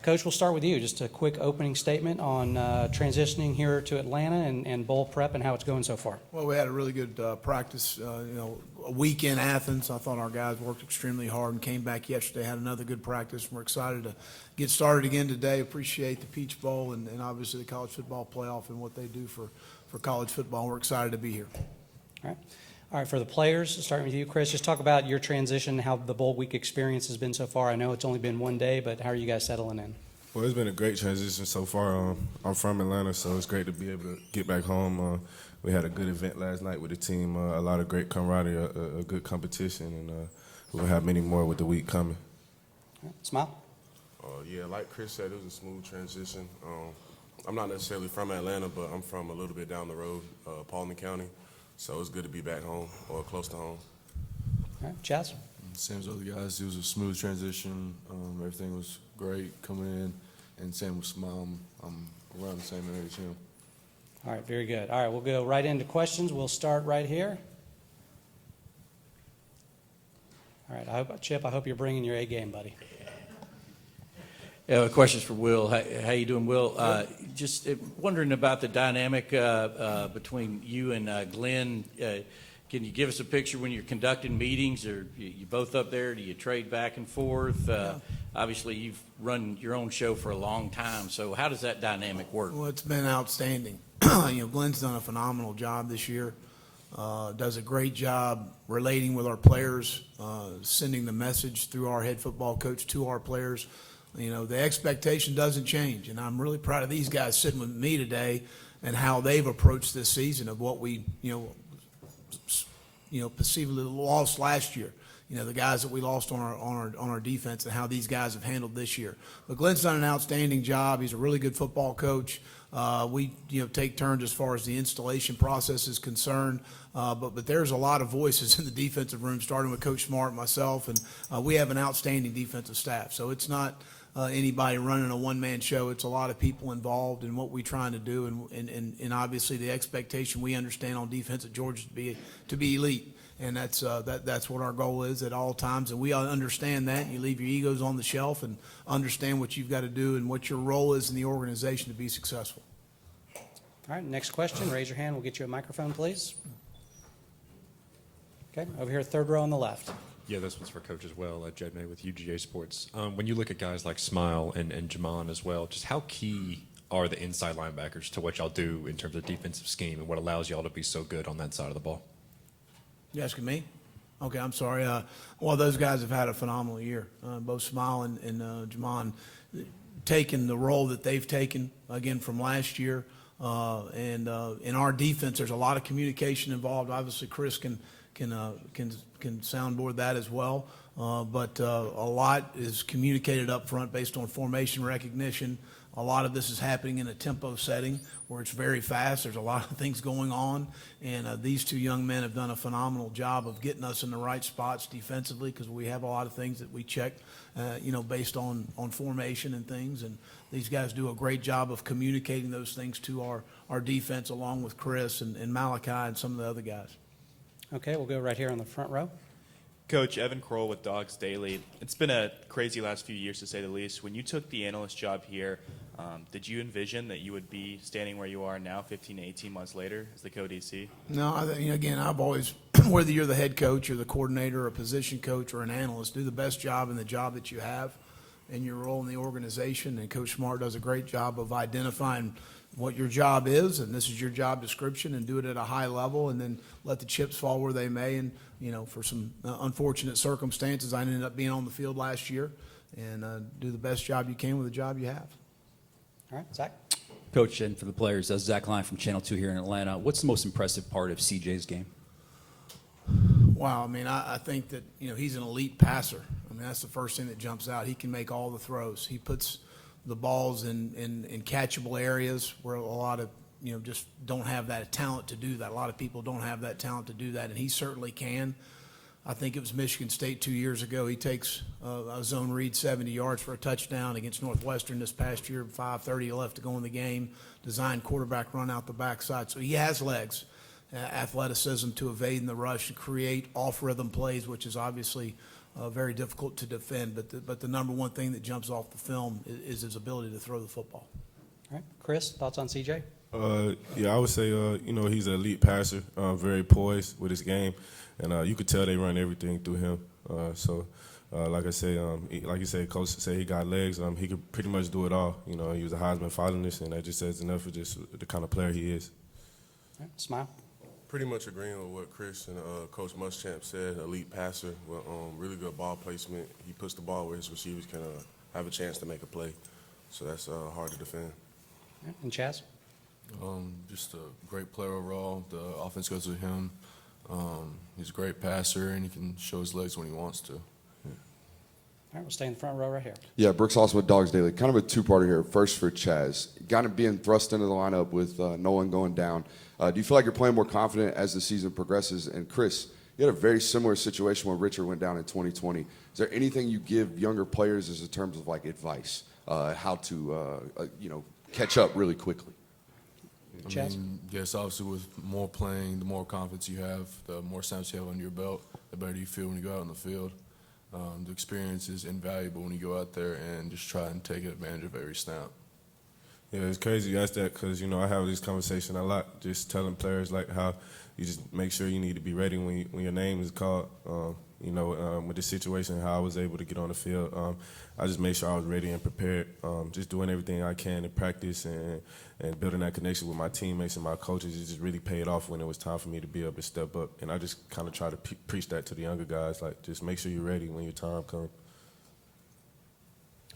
Coach, we'll start with you. Just a quick opening statement on transitioning here to Atlanta and bowl prep and how it's going so far. Well, we had a really good practice, a week in Athens. I thought our guys worked extremely hard and came back yesterday, had another good practice. We're excited to get started again today. Appreciate the Peach Bowl and obviously the college football playoff and what they do for college football. We're excited to be here. All right, for the players, starting with you, Chris, just talk about your transition, how the bowl week experience has been so far. I know it's only been one day, but how are you guys settling in? Well, it's been a great transition so far. I'm from Atlanta, so it's great to be able to get back home. We had a good event last night with the team, a lot of great camaraderie, a good competition, and we'll have many more with the week coming. All right, Smile? Yeah, like Chris said, it was a smooth transition. I'm not necessarily from Atlanta, but I'm from a little bit down the road, Paulding County. So it's good to be back home or close to home. All right, Chaz? Same as other guys. It was a smooth transition. Everything was great coming in. And same with Smile. I'm around the same age as him. All right, very good. All right, we'll go right into questions. We'll start right here. All right, Chip, I hope you're bringing your A game, buddy. Questions for Will. How you doing, Will? Just wondering about the dynamic between you and Glenn. Can you give us a picture when you're conducting meetings? Or you both up there? Do you trade back and forth? Obviously, you've run your own show for a long time. So how does that dynamic work? Well, it's been outstanding. Glenn's done a phenomenal job this year. Does a great job relating with our players, sending the message through our head football coach to our players. The expectation doesn't change, and I'm really proud of these guys sitting with me today and how they've approached this season of what we, perceivably lost last year. The guys that we lost on our defense and how these guys have handled this year. But Glenn's done an outstanding job. He's a really good football coach. We take turns as far as the installation process is concerned. But there's a lot of voices in the defensive room, starting with Coach Smart and myself, and we have an outstanding defensive staff. So it's not anybody running a one-man show. It's a lot of people involved in what we're trying to do, and obviously the expectation we understand on defense at Georgia to be elite. And that's what our goal is at all times, and we all understand that. You leave your egos on the shelf and understand what you've got to do and what your role is in the organization to be successful. All right, next question. Raise your hand. We'll get you a microphone, please. Okay, over here, third row on the left. Yeah, this one's for Coach as well, Jed May with UGA Sports. When you look at guys like Smile and Jamon as well, just how key are the inside linebackers to what y'all do in terms of defensive scheme and what allows y'all to be so good on that side of the ball? You asking me? Okay, I'm sorry. Well, those guys have had a phenomenal year. Both Smile and Jamon taking the role that they've taken, again, from last year. And in our defense, there's a lot of communication involved. Obviously, Chris can soundboard that as well. But a lot is communicated up front based on formation recognition. A lot of this is happening in a tempo setting where it's very fast. There's a lot of things going on, and these two young men have done a phenomenal job of getting us in the right spots defensively, because we have a lot of things that we check, based on formation and things. And these guys do a great job of communicating those things to our defense, along with Chris and Malachi and some of the other guys. Okay, we'll go right here on the front row. Coach, Evan Kroll with Dogs Daily. It's been a crazy last few years, to say the least. When you took the analyst job here, did you envision that you would be standing where you are now 15 to 18 months later as the co-DC? No, again, I've always, whether you're the head coach or the coordinator or a position coach or an analyst, do the best job in the job that you have and your role in the organization. And Coach Smart does a great job of identifying what your job is, and this is your job description, and do it at a high level, and then let the chips fall where they may. And for some unfortunate circumstances, I ended up being on the field last year, and do the best job you can with the job you have. All right, Zach. Coach, and for the players, Zach Line from Channel 2 here in Atlanta. What's the most impressive part of CJ's game? Wow, I think that he's an elite passer. That's the first thing that jumps out. He can make all the throws. He puts the balls in catchable areas where a lot of just don't have that talent to do that. A lot of people don't have that talent to do that, and he certainly can. I think it was Michigan State 2 years ago. He takes a zone read 70 yards for a touchdown against Northwestern this past year, 5:30 left to go in the game, designed quarterback run out the backside. So he has legs, athleticism to evade in the rush and create off-rhythm plays, which is obviously very difficult to defend. But the number one thing that jumps off the film is his ability to throw the football. All right, Chris, thoughts on CJ? Yeah, I would say, he's an elite passer, very poised with his game, and you could tell they run everything through him. Like I say, like you said, Coach said he got legs. He could pretty much do it all. He was a Heisman finalist, and that just says enough for just the kind of player he is. All right, Smile. Pretty much agreeing with what Chris and Coach Muschamp said. Elite passer with really good ball placement. He puts the ball where his receivers can have a chance to make a play. So that's hard to defend. All right, and Chaz? Just a great player overall. The offense goes with him. He's a great passer, and he can show his legs when he wants to. All right, we'll stay in the front row right here. Yeah, Brooks Austin with Dogs Daily. Kind of a two-parter here. First for Chaz. Kind of being thrust into the lineup with Nolan going down. Do you feel like you're playing more confident as the season progresses? And Chris, you had a very similar situation when Richard went down in 2020. Is there anything you give younger players as in terms of like advice, how to catch up really quickly? Chaz? Yes, obviously with more playing, the more confidence you have, the more snaps you have under your belt, the better you feel when you go out on the field. The experience is invaluable when you go out there and just try and take advantage of every snap. Yeah, it's crazy you ask that because, I have this conversation a lot, just telling players like how you just make sure you need to be ready when your name is called. With the situation, how I was able to get on the field, I just made sure I was ready and prepared, just doing everything I can in practice and building that connection with my teammates and my coaches. It just really paid off when it was time for me to be able to step up. And I just kind of try to preach that to the younger guys, like just make sure you're ready when your time comes.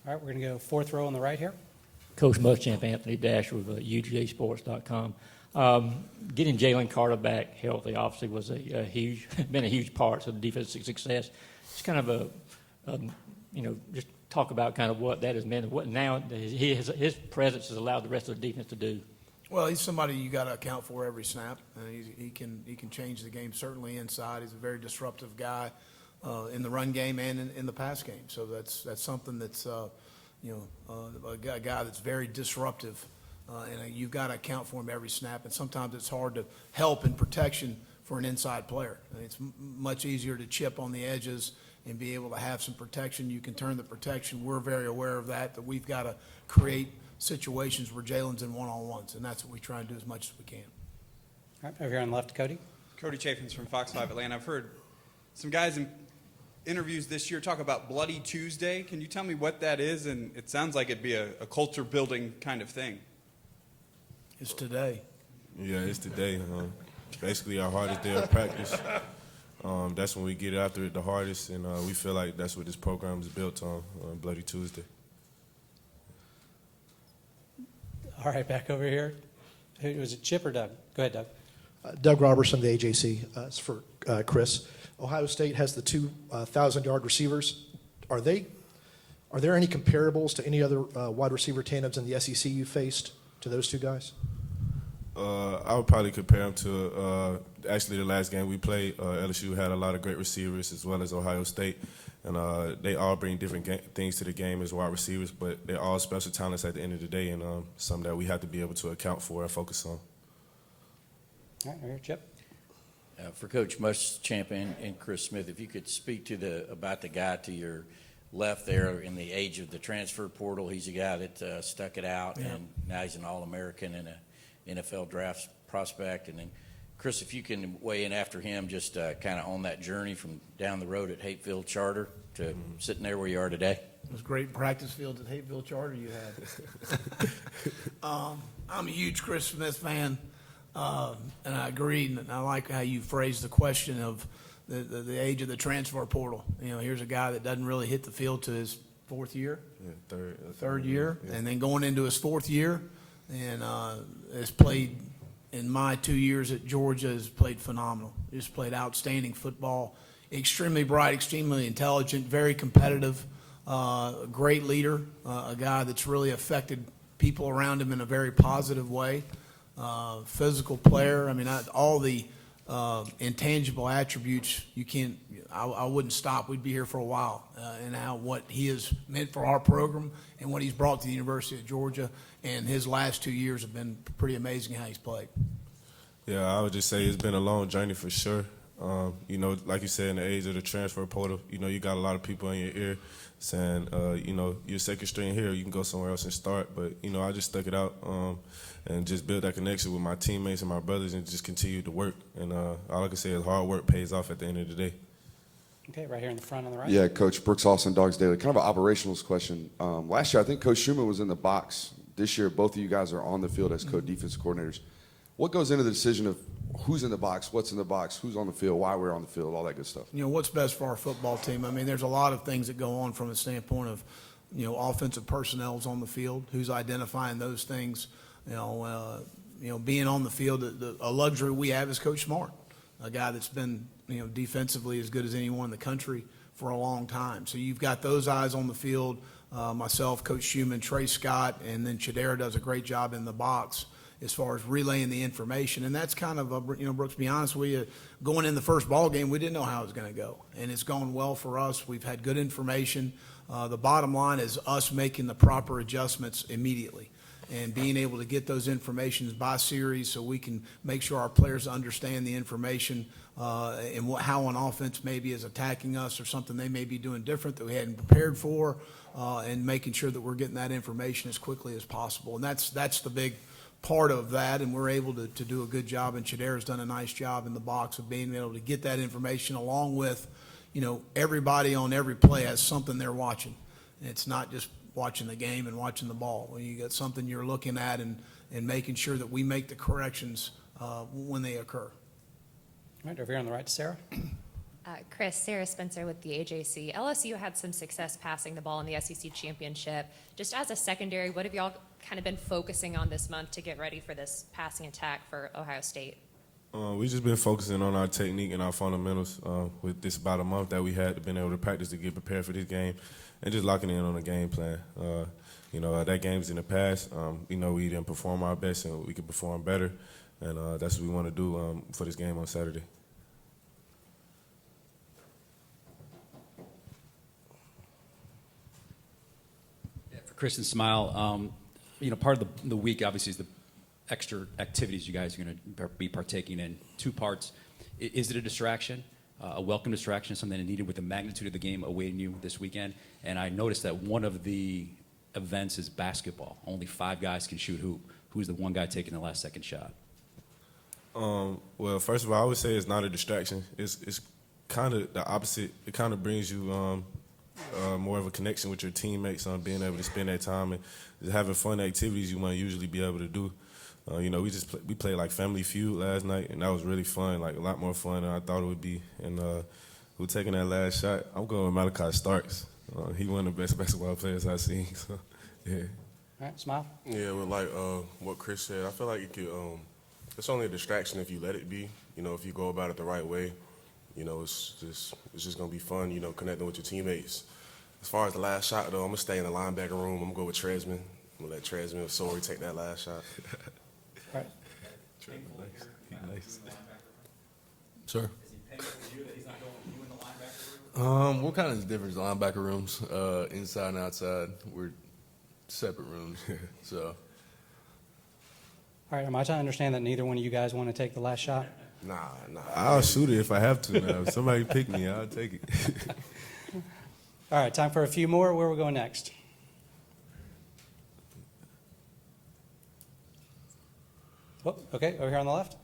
All right, we're going to go fourth row on the right here. Coach Muschamp, Anthony Dash with UGAsports.com. Getting Jalen Carter back healthy obviously was been a huge part of the defensive success. It's kind of just talk about kind of what that has meant, what now his presence has allowed the rest of the defense to do. Well, he's somebody you got to account for every snap. He can change the game certainly inside. He's a very disruptive guy in the run game and in the pass game. So that's something that's a guy that's very disruptive. And you've got to account for him every snap, and sometimes it's hard to help in protection for an inside player. It's much easier to chip on the edges and be able to have some protection. You can turn the protection. We're very aware of that we've got to create situations where Jalen's in one-on-ones, and that's what we try and do as much as we can. All right, over here on the left, Cody. Cody Chaffins from Fox 5 Atlanta. I've heard some guys in interviews this year talk about Bloody Tuesday. Can you tell me what that is? And it sounds like it'd be a culture-building kind of thing. It's today. Yeah, it's today. Basically, our hardest day of practice. That's when we get after it the hardest, and we feel like that's what this program is built on Bloody Tuesday. All right, back over here. Was it Chip or Doug? Go ahead, Doug. Doug Robertson, the AJC. It's for Chris. Ohio State has the 2,000-yard receivers. Are there any comparables to any other wide receiver tandems in the SEC you faced to those two guys? I would probably compare them to actually the last game we played. LSU had a lot of great receivers as well as Ohio State, and they all bring different things to the game as wide receivers, but they're all special talents at the end of the day, and something that we have to be able to account for and focus on. All right, over here, Chip. For Coach Muschamp and Chris Smith, if you could speak about the guy to your left there in the age of the transfer portal. He's a guy that stuck it out, and now he's an All-American and an NFL draft prospect. And then, Chris, if you can weigh in after him, just kind of on that journey from down the road at Hateville Charter to sitting there where you are today. Those great practice fields at Hateville Charter you had. I'm a huge Chris Smith fan, and I agree, and I like how you phrased the question of the age of the transfer portal. Here's a guy that doesn't really hit the field to his fourth year, third year, and then going into his fourth year, and has played in my 2 years at Georgia, has played phenomenal. Just played outstanding football, extremely bright, extremely intelligent, very competitive, great leader, a guy that's really affected people around him in a very positive way, physical player. I mean, all the intangible attributes you can't. I wouldn't stop. We'd be here for a while. And how what he has meant for our program and what he's brought to the University of Georgia, and his last 2 years have been pretty amazing how he's played. Yeah, I would just say it's been a long journey for sure. You know, like you said, in the age of the transfer portal, you know, you got a lot of people in your ear saying, you know, you're second string here, you can go somewhere else and start. But, you know, I just stuck it out and just build that connection with my teammates and my brothers and just continue to work. And all I can say is hard work pays off at the end of the day. Okay, right here in the front on the right. Yeah, Coach Brooks Austin, Dogs Daily. Kind of an operationals question. Last year, I think Coach Schumann was in the box. This year, both of you guys are on the field as co-defensive coordinators. What goes into the decision of who's in the box, what's in the box, who's on the field, why we're on the field, all that good stuff? You know, what's best for our football team? I mean, there's a lot of things that go on from the standpoint of, you know, offensive personnel's on the field, who's identifying those things. You know, being on the field, a luxury we have is Coach Smart, a guy that's been, you know, defensively as good as anyone in the country for a long time. So you've got those eyes on the field, myself, Coach Schumann, Trey Scott, and then Chidera does a great job in the box as far as relaying the information. And that's kind of, you know, Brooks, to be honest with you, going in the first ball game, we didn't know how it was going to go. And it's gone well for us. We've had good information. The bottom line is us making the proper adjustments immediately and being able to get those informations by series so we can make sure our players understand the information and how an offense maybe is attacking us or something they may be doing different that we hadn't prepared for, and making sure that we're getting that information as quickly as possible. And that's the big part of that, and we're able to do a good job, and Chidera's done a nice job in the box of being able to get that information along with, you know, everybody on every play has something they're watching. And it's not just watching the game and watching the ball. When you got something you're looking at and making sure that we make the corrections when they occur. All right, over here on the right to Sarah. Chris, Sarah Spencer with the AJC. LSU had some success passing the ball in the SEC championship. Just as a secondary, what have y'all kind of been focusing on this month to get ready for this passing attack for Ohio State? We've just been focusing on our technique and our fundamentals with this about a month that we had been able to practice to get prepared for this game and just locking in on a game plan. You know, that game's in the past. You know, we didn't perform our best and we could perform better, and that's what we want to do for this game on Saturday. Chris and Smile, you know, part of the week obviously is the extra activities you guys are going to be partaking in. Two parts. Is it a distraction, a welcome distraction, something that needed with the magnitude of the game awaiting you this weekend? And I noticed that one of the events is basketball. Only 5 guys can shoot hoop. Who's the one guy taking the last second shot? Well, first of all, I would say it's not a distraction. It's kind of the opposite. It kind of brings you more of a connection with your teammates on being able to spend that time and just having fun activities you might usually be able to do. You know, we played like Family Feud last night, and that was really fun, like a lot more fun than I thought it would be. And who taking that last shot? I'm going with Malachi Starks. He one of the best basketball players I've seen. So, yeah. All right, Smile. Yeah, well, like what Chris said, I feel like it could. It's only a distraction if you let it be. You know, if you go about it the right way. You know, it's just gonna be fun. You know, connecting with your teammates. As far as the last shot, though, I'm gonna stay in the linebacker room. I'm gonna go with Tresman. I'm gonna let Tresman or Sorey take that last shot. All right. Nice. Sir. What kind of difference linebacker rooms, inside and outside? We're separate rooms, so. All right, am I to understand that neither one of you guys want to take the last shot? Nah. I'll shoot it if I have to. Now, if somebody pick me, I'll take it. All right, time for a few more. Where are we going next? Oh, okay, over here on the left.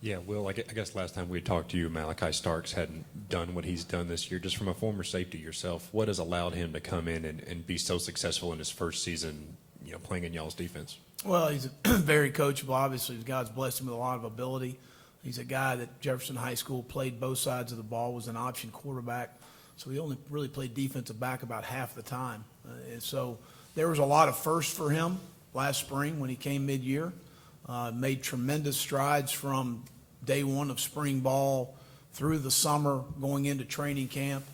Yeah, Will, I guess last time we had talked to you, Malachi Starks hadn't done what he's done this year. Just from a former safety yourself, what has allowed him to come in and be so successful in his first season, you know, playing in y'all's defense? Well, he's very coachable. Obviously, God's blessed him with a lot of ability. He's a guy that Jefferson High School played both sides of the ball, was an option quarterback. So he only really played defensive back about half the time. And so there was a lot of firsts for him last spring when he came mid-year. Made tremendous strides from day one of spring ball through the summer, going into training camp,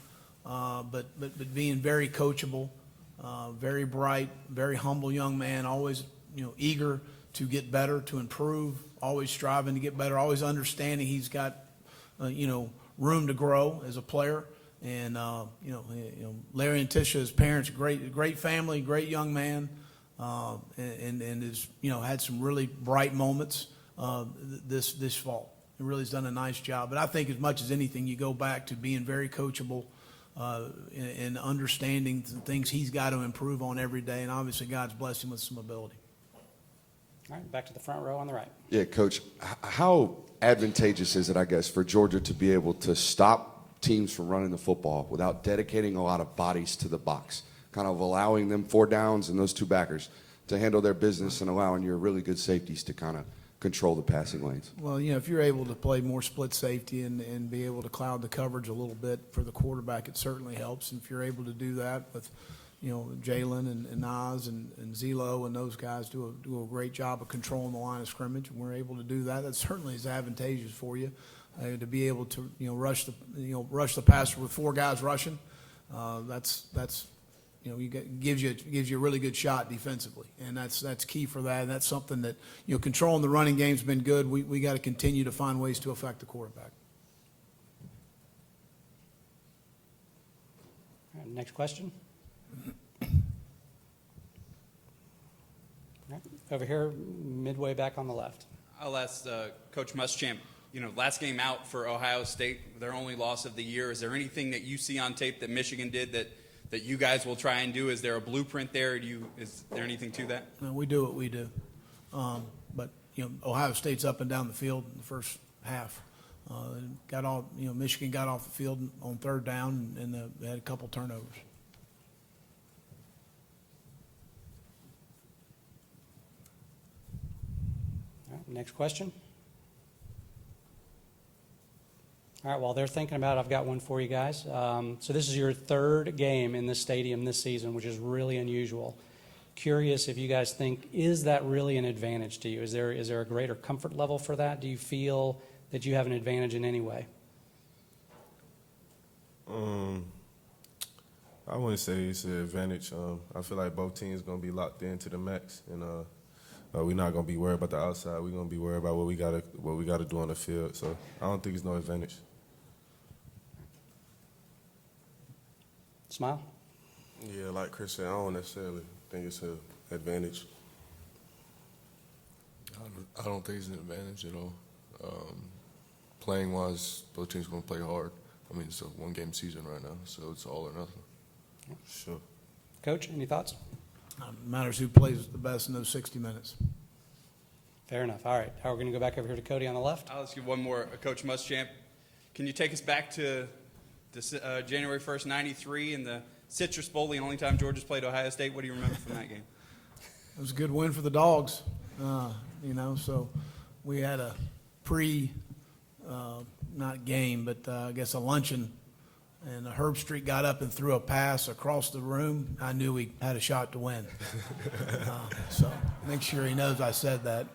but being very coachable, very bright, very humble young man, always, you know, eager to get better, to improve, always striving to get better, always understanding he's got, you know, room to grow as a player. And you know, Larry and Tisha, his parents, great family, great young man, and is, you know, had some really bright moments this fall. He really has done a nice job. But I think as much as anything, you go back to being very coachable and understanding the things he's got to improve on every day. And obviously, God's blessed him with some ability. All right, back to the front row on the right. Yeah, Coach, how advantageous is it, I guess, for Georgia to be able to stop teams from running the football without dedicating a lot of bodies to the box, kind of allowing them 4 downs and those 2 backers to handle their business and allowing your really good safeties to kind of control the passing lanes? Well, if you're able to play more split safety and be able to cloud the coverage a little bit for the quarterback, it certainly helps. And if you're able to do that with, Jalen and Nas and Zelo and those guys do a great job of controlling the line of scrimmage, and we're able to do that, that certainly is advantageous for you to be able to rush the passer with 4 guys rushing. Gives you a really good shot defensively, and that's key for that. And that's something that controlling the running game's been good. We got to continue to find ways to affect the quarterback. All right, next question. All right, over here, midway back on the left. I'll ask Coach Muschamp, last game out for Ohio State, their only loss of the year. Is there anything that you see on tape that Michigan did that you guys will try and do? Is there a blueprint there? Is there anything to that? No, we do what we do. But Ohio State's up and down the field in the first half. Michigan got off the field on 3rd down, and they had a couple turnovers. All right, next question. All right, while they're thinking about it, I've got one for you guys. So this is your 3rd game in this stadium this season, which is really unusual. Curious if you guys think, is that really an advantage to you? Is there a greater comfort level for that? Do you feel that you have an advantage in any way? I wouldn't say it's an advantage. I feel like both teams going to be locked into the max, and we're not going to be worried about the outside. We're going to be worried about what we got to do on the field. So I don't think it's no advantage. Smile. Yeah, like Chris said, I don't necessarily think it's an advantage. I don't think it's an advantage at all. Playing wise, both teams are going to play hard. I mean, it's a 1-game season right now, so it's all or nothing. Sure. Coach, any thoughts? It matters who plays the best in those 60 minutes. Fair enough. All right. We're going to go back over here to Cody on the left. I'll ask you one more, Coach Muschamp. Can you take us back to January 1st, 93 in the Citrus Bowl, the only time Georgia's played Ohio State? What do you remember from that game? It was a good win for the Dogs, so we had a not game, but I guess a luncheon, and Herb Street got up and threw a pass across the room. I knew we had a shot to win. So make sure he knows I said that.